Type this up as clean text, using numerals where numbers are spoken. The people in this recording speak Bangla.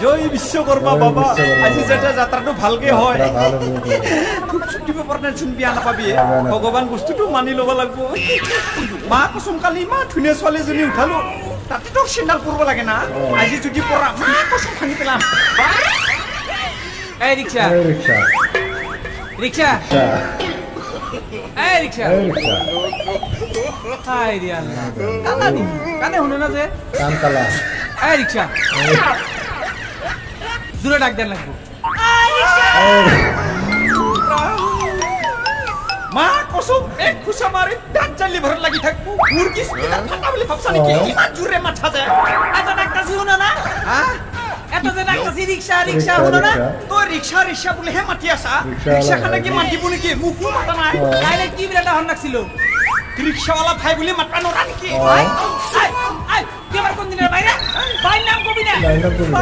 জয় বিশ্বকর্মা জয় বাবা বিশ্বকর্মা আজি বাবা। যেটা যাত্ৰাটো ভালকে হয় যাত্ৰা ভাল হ'ব বোলে। খুব ছুটিব পৰা নাই চোন বিয়া নাপাবি নাপায়, নাপায়। ভগৱান বস্তুটো মানি ল'ব লাগিব মা কচোন কালি ইমান ধুনীয়া ছোৱালীজনী উঠালো তাতেতো চেণ্ডাল কৰিব লাগে না আজি যদি পৰা মা কচোন ভাঙি পেলাম এই রিক্সা এই ৰিক্সা রিক্সা ৰিক্সা এই রিক্সা এই ৰিক্সা হাই রে আল্লাহ কানা নি কানে শুনে না যে কাণ কালা এই রিক্সা জোরে ডাক দেন লাগবো মা কচোন এক খুচা মাৰি দাঁত জালি ভৰত লাগি থাকবো মুৰ্গী স্পিকার ফাটা বুলি ভাবছা নেকি ইমান জোৰে মাথা যায় এত ডাকতাছি শুনো না হা এত যে ডাকতাছি রিক্সা রিক্সা শুনো না তই ৰিক্সা ৰিক্সা বুলিহে মাতি আছা ৰিক্সা ৰিক্সাখানে কি মাতিব নেকি মোকো মাতা নাই তাইলে কি বিরাটা হন লাগছিল ৰিক্সাৱালা ভাই বুলি মাতবা নৰা নেকি অ। আই আই তুই আমার কোন দিনের বাইরে ভাই নাম কবি না লাইনত কবি না।